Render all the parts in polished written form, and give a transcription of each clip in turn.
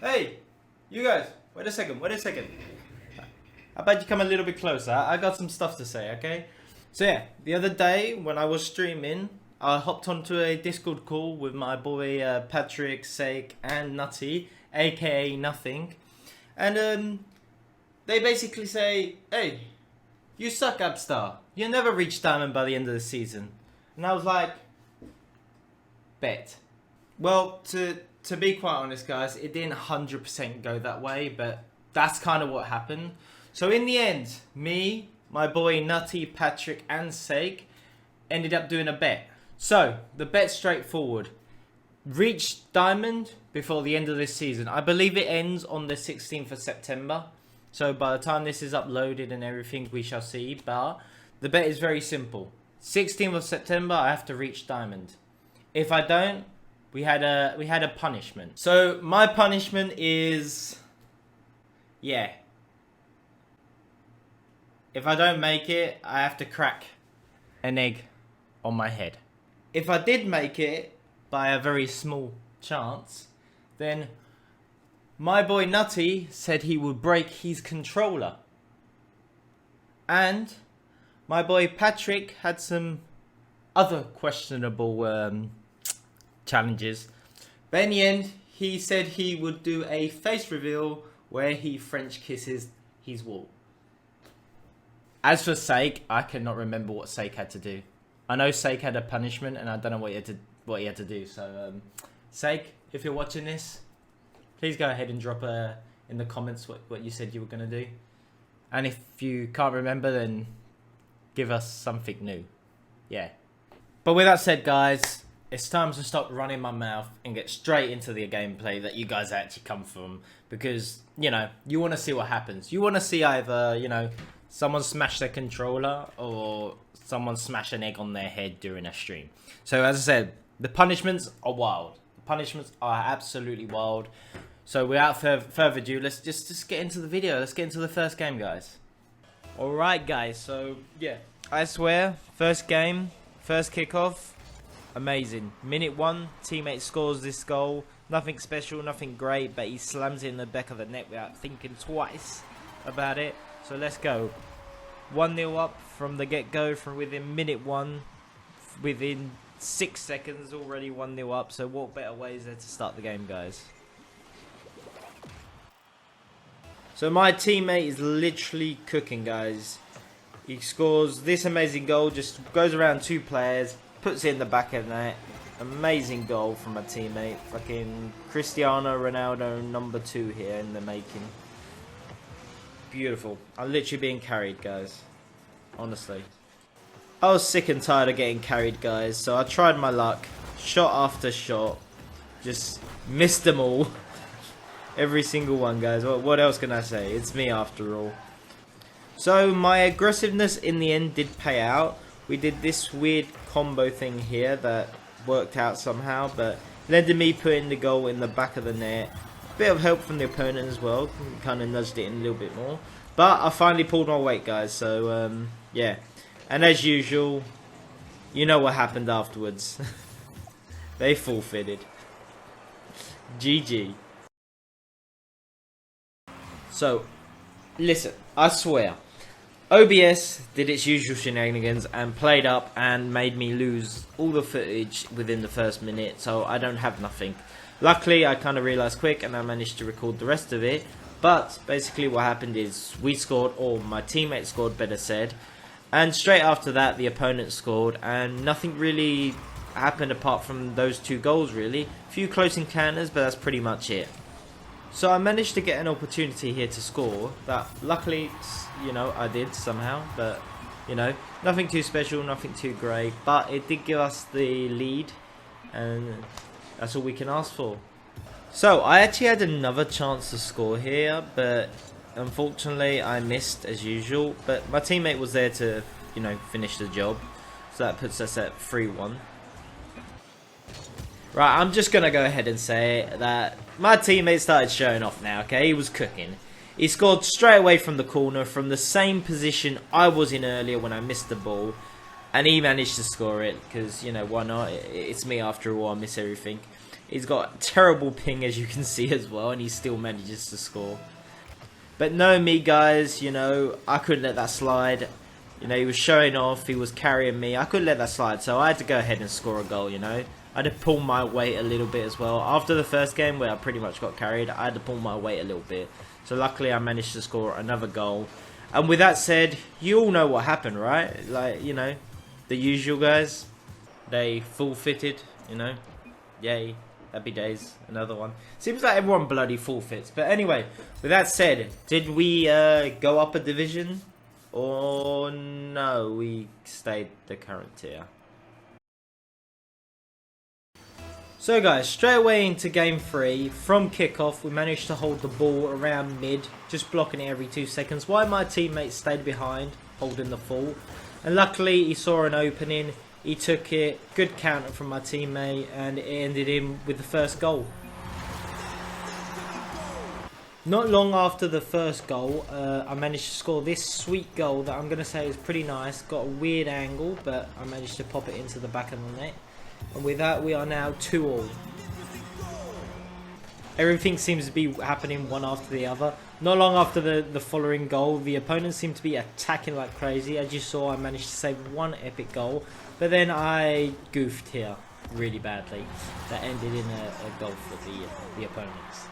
Hey, you guys, wait a second. How about you come a little bit closer? I got some stuff to say, okay? So yeah, the other day when I was streaming, I hopped onto a Discord call with my boy Patrick, Sake, and Nutty, aka Nothing, and they basically say, "Hey, you suck, Abstar. You never reach diamond by the end of the season." And I was like, "Bet." Well, to be quite honest, guys, it didn't 100% go that way, but that's kind of what happened. So in the end, me, my boy Nutty, Patrick, and Sake ended up doing a bet. So the bet's straightforward: reach diamond before the end of this season. I believe it ends on the 16th of September. So by the time this is uploaded and everything, we shall see. But the bet is very simple: 16th of September, I have to reach diamond. If I don't, we had a punishment. So my punishment is, yeah. If I don't make it, I have to crack an egg on my head. If I did make it by a very small chance, then my boy Nutty said he would break his controller. And my boy Patrick had some other questionable challenges. But in the end, he said he would do a face reveal where he French kisses his wall. As for Sake, I cannot remember what Sake had to do. I know Sake had a punishment, and I don't know what he had to do. So, Sake, if you're watching this, please go ahead and drop in the comments what you said you were going to do. And if you can't remember, then give us something new. Yeah. But with that said, guys, it's time to stop running my mouth and get straight into the gameplay that you guys actually come from. Because, you know, you want to see what happens. You want to see either, you know, someone smash their controller or someone smash an egg on their head during a stream. So as I said, the punishments are wild. The punishments are absolutely wild. So without further ado, let's just get into the video. Let's get into the first game, guys. Alright, guys. So, yeah. I swear, first game, first kickoff, amazing. Minute 1, teammate scores this goal. Nothing special, nothing great, but he slams it in the back of the net without thinking twice about it. So let's go. 1-0 up from the get-go, from within minute 1. Within 6 seconds, already 1-0 up. So what better way is there to start the game, guys? So my teammate is literally cooking, guys. He scores this amazing goal, just goes around 2 players, puts it in the back of the net. Amazing goal from my teammate. Fucking Cristiano Ronaldo number 2 here in the making. Beautiful. I'm literally being carried, guys. Honestly. I was sick and tired of getting carried, guys, so I tried my luck. Shot after shot. Just missed them all. Every single one, guys. What else can I say? It's me after all. So my aggressiveness in the end did pay out. We did this weird combo thing here that worked out somehow, but led to me putting the goal in the back of the net. Bit of help from the opponent as well, kind of nudged it in a little bit more. But I finally pulled my weight, guys, so yeah. And as usual, you know what happened afterwards. They forfeited. GG. So, listen, I swear, OBS did its usual shenanigans and played up and made me lose all the footage within the first minute, so I don't have nothing. Luckily, I kind of realised quick and I managed to record the rest of it. But basically what happened is we scored, or my teammate scored, better said. And straight after that, the opponent scored. And nothing really happened apart from those 2 goals, really. A few close encounters, but that's pretty much it. So I managed to get an opportunity here to score. That luckily, you know, I did somehow. But, you know, nothing too special, nothing too great. But it did give us the lead. And that's all we can ask for. So, I actually had another chance to score here, but unfortunately I missed as usual. But my teammate was there to, you know, finish the job. So that puts us at 3-1. Right, I'm just going to go ahead and say that my teammate started showing off now, okay? He was cooking. He scored straight away from the corner, from the same position I was in earlier when I missed the ball. And he managed to score it, because, you know, why not? It's me after all, I miss everything. He's got terrible ping, as you can see as well, and he still manages to score. But no, me guys, you know, I couldn't let that slide. You know, he was showing off, he was carrying me. I couldn't let that slide, so I had to go ahead and score a goal, you know. I had to pull my weight a little bit as well. After the first game where I pretty much got carried, I had to pull my weight a little bit. So luckily I managed to score another goal. And with that said, you all know what happened, right? Like, you know, the usual guys. They forfeited, you know. Yay. Happy days. Another one. Seems like everyone bloody forfeits. But anyway, with that said, did we go up a division? Or no, we stayed the current tier. So guys, straight away into game 3, from kickoff we managed to hold the ball around mid, just blocking it every 2 seconds, while my teammate stayed behind, holding the ball. And luckily he saw an opening, he took it, good counter from my teammate, and it ended in with the first goal. Not long after the first goal, I managed to score this sweet goal that I'm going to say is pretty nice. Got a weird angle, but I managed to pop it into the back of the net. And with that, we are now 2-2. Everything seems to be happening one after the other. Not long after the following goal, the opponents seem to be attacking like crazy. As you saw, I managed to save one epic goal. But then I goofed here really badly. That ended in a goal for the opponents.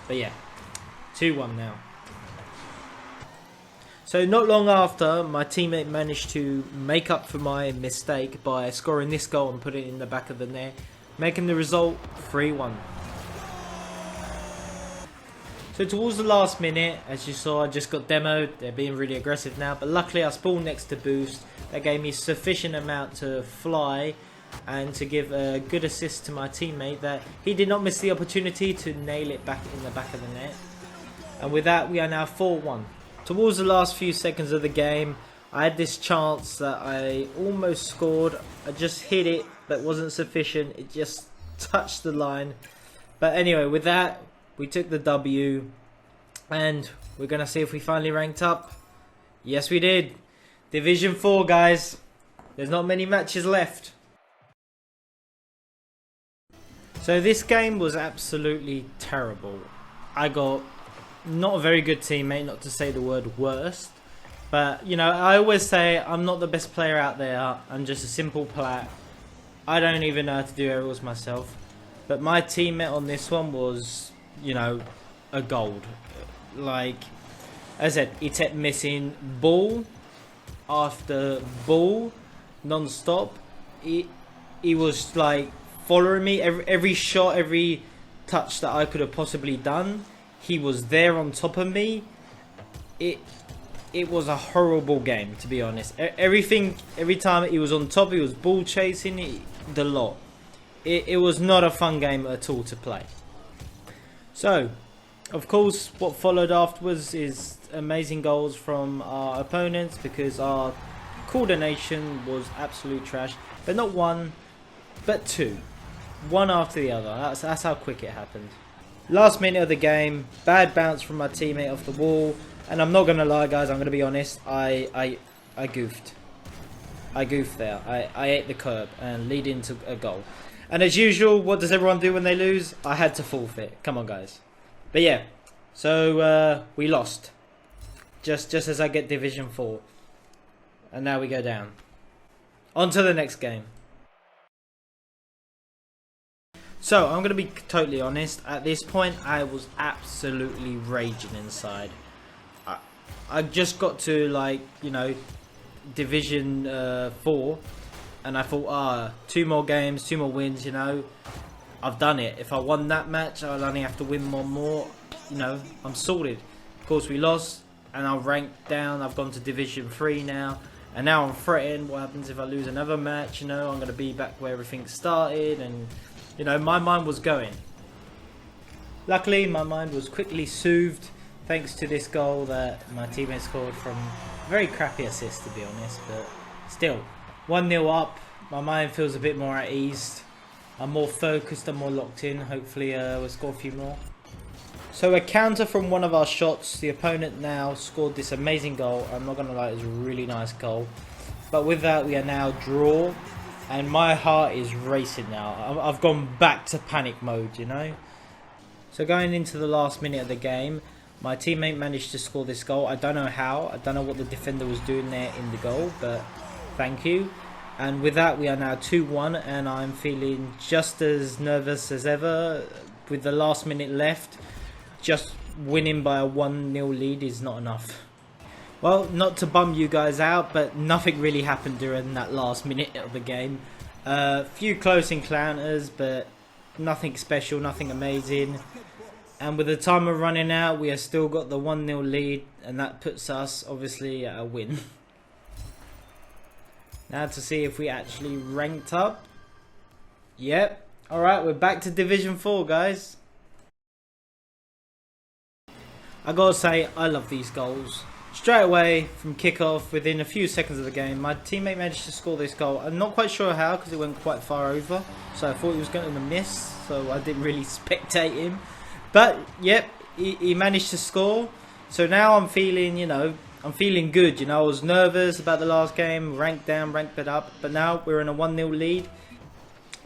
But yeah. 2-1 now. So not long after, my teammate managed to make up for my mistake by scoring this goal and putting it in the back of the net, making the result 3-1. So towards the last minute, as you saw, I just got demoed. They're being really aggressive now, but luckily I spawned next to boost. That gave me sufficient amount to fly and to give a good assist to my teammate that he did not miss the opportunity to nail it back in the back of the net. And with that, we are now 4-1. Towards the last few seconds of the game, I had this chance that I almost scored. I just hit it, but wasn't sufficient. It just touched the line. But anyway, with that, we took the W. And we're going to see if we finally ranked up. Yes, we did. Division 4, guys. There's not many matches left. So this game was absolutely terrible. I got not a very good teammate, not to say the word worst. But, you know, I always say I'm not the best player out there. I'm just a simple Plat. I don't even know how to do aerials myself. But my teammate on this one was, you know, a gold. Like, as I said, he kept missing ball after ball non-stop. He was, like, following me. Every shot, every touch that I could have possibly done, he was there on top of me. It was a horrible game, to be honest. Every time he was on top, he was ball chasing the lot. It was not a fun game at all to play. So, of course, what followed afterwards is amazing goals from our opponents because our coordination was absolute trash. But not one, but two. One after the other. That's how quick it happened. Last minute of the game, bad bounce from my teammate off the wall, and I'm not gonna lie, guys. I'm gonna be honest. I goofed. I goofed there. I ate the curb and lead into a goal. And as usual, what does everyone do when they lose? I had to forfeit. Come on, guys. But yeah, so we lost. Just as I get Division 4, and now we go down. On to the next game. So, I'm going to be totally honest. At this point, I was absolutely raging inside. I just got to, like, you know, Division 4. And I thought, 2 more games, 2 more wins, you know. I've done it. If I won that match, I'll only have to win one more. You know, I'm sorted. Of course, we lost. And I've ranked down. I've gone to Division 3 now. And now I'm fretting. What happens if I lose another match? You know, I'm going to be back where everything started. And... you know, my mind was going. Luckily, my mind was quickly soothed thanks to this goal that my teammate scored from a very crappy assist, to be honest. But still, 1-0 up. My mind feels a bit more at ease. I'm more focused, I'm more locked in. Hopefully, we'll score a few more. So a counter from one of our shots. The opponent now scored this amazing goal. I'm not going to lie, it was a really nice goal. But with that, we are now draw. and my heart is racing now. I've gone back to panic mode, you know. So going into the last minute of the game, my teammate managed to score this goal. I don't know how. I don't know what the defender was doing there in the goal, but thank you. And with that, we are now 2-1, and I'm feeling just as nervous as ever. With the last minute left, just winning by a 1-0 lead is not enough. Well, not to bum you guys out, but nothing really happened during that last minute of the game. Few close encounters, but nothing special, nothing amazing. And with the timer running out, we have still got the 1-0 lead, and that puts us obviously at a win. Now to see if we actually ranked up. Yep. Alright, we're back to Division 4, guys. I gotta say, I love these goals. Straight away, from kickoff, within a few seconds of the game, my teammate managed to score this goal. I'm not quite sure how, because it went quite far over. So I thought he was going to miss, so I didn't really spectate him. But, yep, he managed to score. So now I'm feeling, you know, I'm feeling good. You know, I was nervous about the last game, ranked down, ranked it up. But now we're in a 1-0 lead.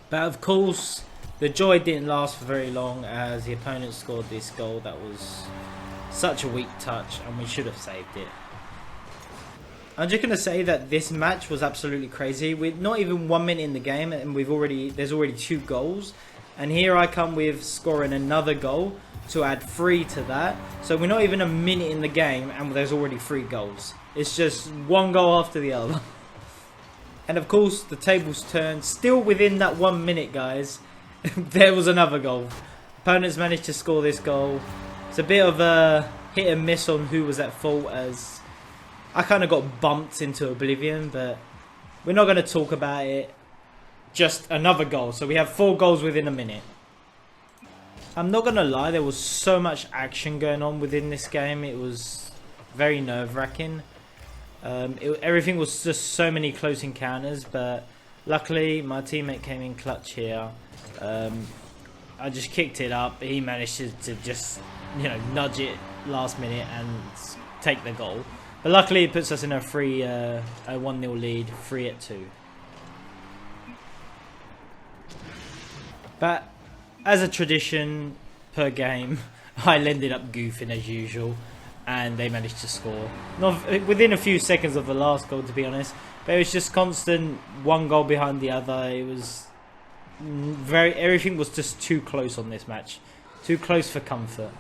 But of course, the joy didn't last for very long, as the opponent scored this goal that was such a weak touch, and we should have saved it. I'm just going to say that this match was absolutely crazy. We're not even 1 minute in the game, and there's already 2 goals. And here I come with scoring another goal to add 3 to that. So we're not even a minute in the game, and there's already 3 goals. It's just one goal after the other. And of course, the tables turned. Still within that 1 minute, guys. There was another goal. Opponents managed to score this goal. It's a bit of a hit and miss on who was at fault, as I kind of got bumped into oblivion, but we're not going to talk about it. Just another goal. So we have 4 goals within a minute. I'm not going to lie, there was so much action going on within this game. It was very nerve-wracking. Everything was just so many close encounters, but luckily my teammate came in clutch here. I just kicked it up. He managed to just, you know, nudge it last minute and take the goal. But luckily it puts us in a 1-0 lead, 3-2. But as a tradition per game, I ended up goofing as usual, and they managed to score. Not within a few seconds of the last goal, to be honest. But it was just constant, one goal behind the other. It was everything was just too close on this match, too close for comfort.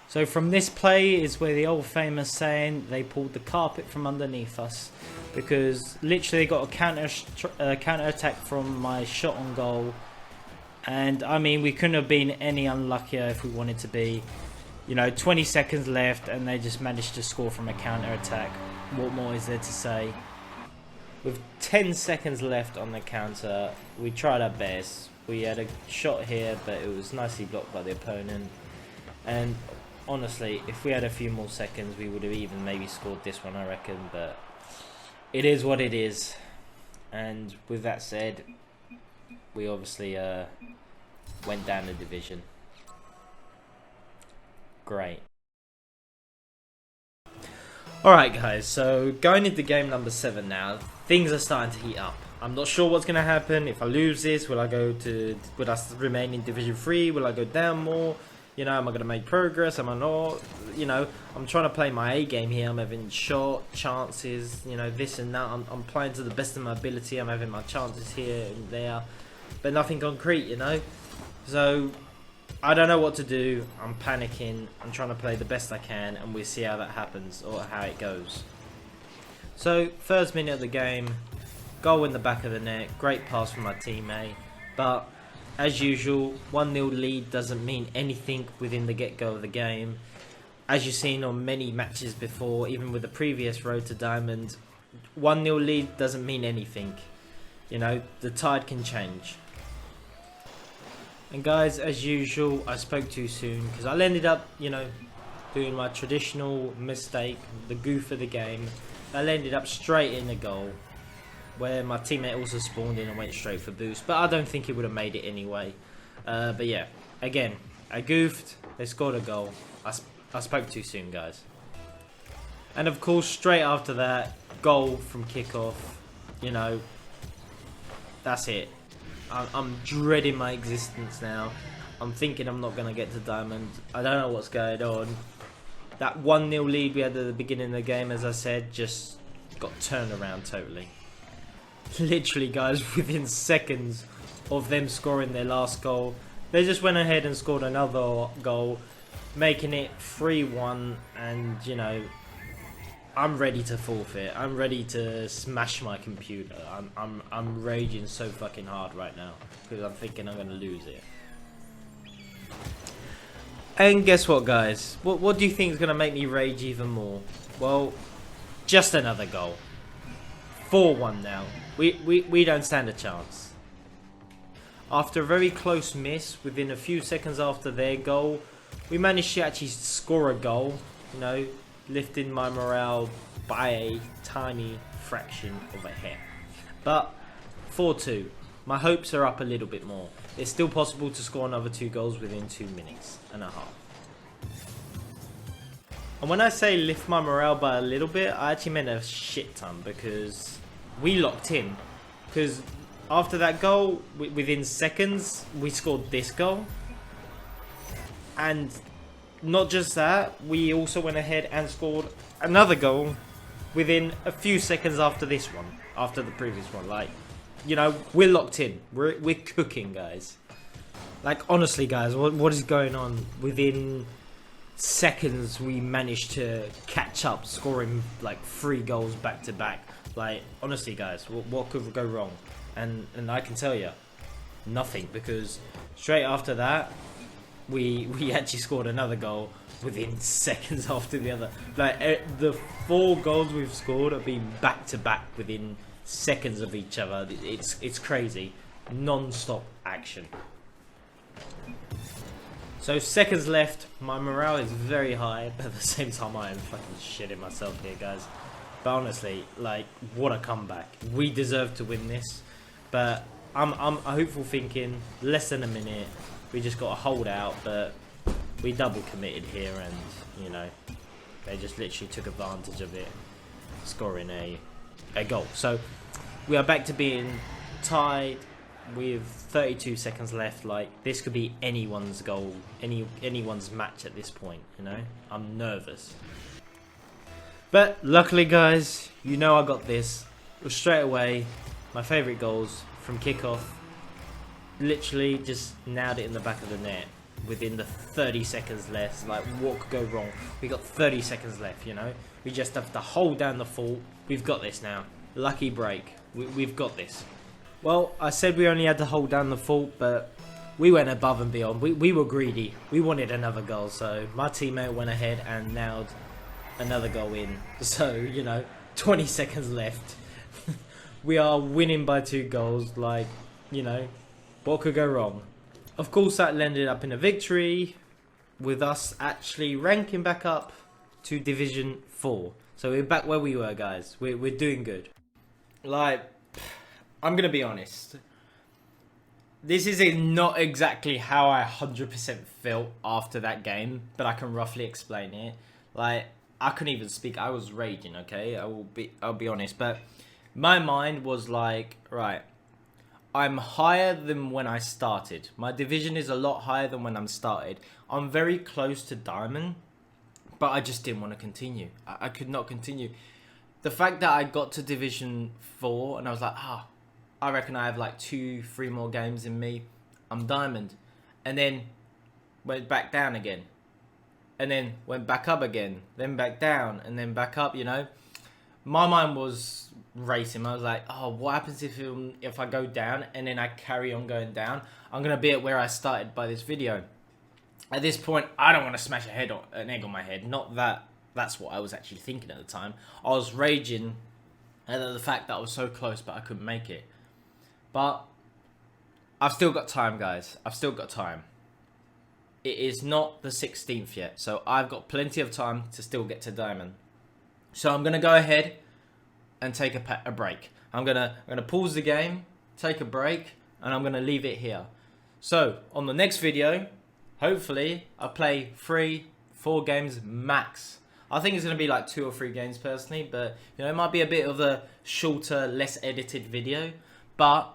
So from this play is where the old famous saying, they pulled the carpet from underneath us, because literally got a counter attack from my shot on goal. And I mean, we couldn't have been any unluckier if we wanted to be. You know, 20 seconds left and they just managed to score from a counter attack. What more is there to say? With 10 seconds left on the counter, we tried our best. We had a shot here, but it was nicely blocked by the opponent. And honestly, if we had a few more seconds, we would have even maybe scored this one, I reckon. But it is what it is. And with that said, we obviously went down the division. Great. Alright guys, so going into game number 7 now, things are starting to heat up. I'm not sure what's going to happen. If I lose this, will I remain in Division 3? Will I go down more? You know, am I going to make progress? Am I not? You know, I'm trying to play my A game here. I'm having shot chances, you know, this and that. I'm playing to the best of my ability. I'm having my chances here and there, but nothing concrete, you know. So I don't know what to do. I'm panicking. I'm trying to play the best I can, and we'll see how that happens or how it goes. So first minute of the game, goal in the back of the net. Great pass from my teammate, but as usual, 1-0 lead doesn't mean anything within the get-go of the game. As you've seen on many matches before, even with the previous Road to Diamond, 1-0 lead doesn't mean anything. You know, the tide can change. And guys, as usual, I spoke too soon, because I ended up, you know, doing my traditional mistake, the goof of the game. I ended up straight in the goal, where my teammate also spawned in and went straight for boost, but I don't think he would have made it anyway. But yeah, again, I goofed, they scored a goal. I spoke too soon, guys. And of course, straight after that, goal from kickoff. You know, that's it. I'm dreading my existence now. I'm thinking I'm not going to get to diamond. I don't know what's going on. That 1-0 lead we had at the beginning of the game, as I said, just got turned around totally. Literally, guys, within seconds of them scoring their last goal, they just went ahead and scored another goal, making it 3-1. And, you know, I'm ready to forfeit. I'm ready to smash my computer. I'm raging so fucking hard right now because I'm thinking I'm going to lose it. And guess what, guys? What do you think is going to make me rage even more? Well, just another goal. 4-1 now. We don't stand a chance. After a very close miss, within a few seconds after their goal, we managed to actually score a goal. You know, lifting my morale by a tiny fraction of a hair. But 4-2. My hopes are up a little bit more. It's still possible to score another 2 goals within 2 minutes and a half. And when I say lift my morale by a little bit, I actually meant a shit ton, because we locked in. Because after that goal, within seconds, we scored this goal. And not just that, we also went ahead and scored another goal within a few seconds after this one, after the previous one. Like, you know, we're locked in. We're cooking, guys. Like, honestly, guys, what is going on? Within seconds, we managed to catch up, scoring like 3 goals back to back. Like, honestly, guys, what could go wrong? And I can tell you, nothing, because straight after that, we actually scored another goal within seconds after the other. Like, the 4 goals we've scored have been back to back within seconds of each other. It's crazy. Non-stop action. So seconds left. My morale is very high, but at the same time I am fucking shitting myself here, guys. But honestly, like, what a comeback. We deserve to win this. But I'm hopeful, thinking less than a minute. We just got to hold out, but we double committed here, and you know, they just literally took advantage of it, scoring a goal. So we are back to being tied with 32 seconds left. Like, this could be anyone's goal, anyone's match at this point, you know. I'm nervous, but luckily, guys, you know, I got this. It was straight away my favorite goals from kickoff. Literally just nailed it in the back of the net within the 30 seconds left. Like, what could go wrong? We got 30 seconds left, you know. We just have to hold down the fort. We've got this now. Lucky break. We've got this. Well, I said we only had to hold down the fort, but we went above and beyond. We were greedy. We wanted another goal, so my teammate went ahead and nailed another goal in. So, you know, 20 seconds left. We are winning by 2 goals. Like, you know, what could go wrong? Of course, that ended up in a victory, with us actually ranking back up to Division 4. So we're back where we were, guys. We're doing good. Like, I'm going to be honest. This is not exactly how I 100% felt after that game, but I can roughly explain it. Like, I couldn't even speak. I was raging, okay? I'll be honest, but my mind was like, right, I'm higher than when I started. My division is a lot higher than when I started. I'm very close to diamond, but I just didn't want to continue. I could not continue. The fact that I got to Division 4 and I was like, I reckon I have like 2-3 more games in me. I'm diamond. And then went back down again. And then went back up again. Then back down. And then back up, you know. My mind was racing. I was like, oh, what happens if I go down and then I carry on going down? I'm going to be at where I started by this video. At this point, I don't want to smash an egg on my head. Not that that's what I was actually thinking at the time. I was raging at the fact that I was so close, but I couldn't make it. But I've still got time, guys. I've still got time. It is not the 16th yet, so I've got plenty of time to still get to diamond. So I'm going to go ahead and take a break. I'm gonna pause the game, take a break, and I'm going to leave it here. So on the next video, hopefully I play 3-4 games max. I think it's going to be like 2 or 3 games personally, but you know, it might be a bit of a shorter, less edited video. But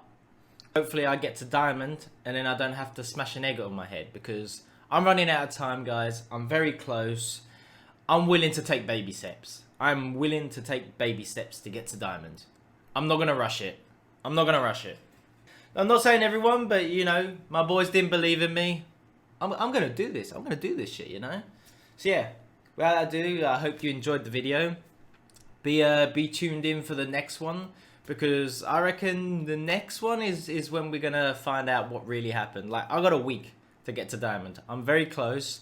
Hopefully I get to diamond and then I don't have to smash an egg on my head, because I'm running out of time, guys. I'm very close. I'm willing to take baby steps. I'm willing to take baby steps to get to diamond. I'm not going to rush it. I'm not going to rush it. I'm not saying everyone, but you know, my boys didn't believe in me. I'm going to do this. I'm going to do this shit, you know? So yeah, without ado, I hope you enjoyed the video. Be tuned in for the next one, because I reckon the next one is when we're going to find out what really happened. Like, I got a week to get to diamond. I'm very close.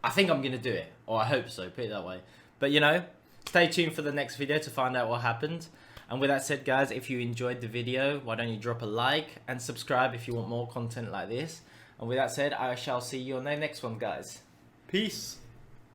I think I'm going to do it, or I hope so, put it that way. But you know, stay tuned for the next video to find out what happened. And with that said, guys, if you enjoyed the video, why don't you drop a like and subscribe if you want more content like this. And with that said, I shall see you on the next one, guys. Peace.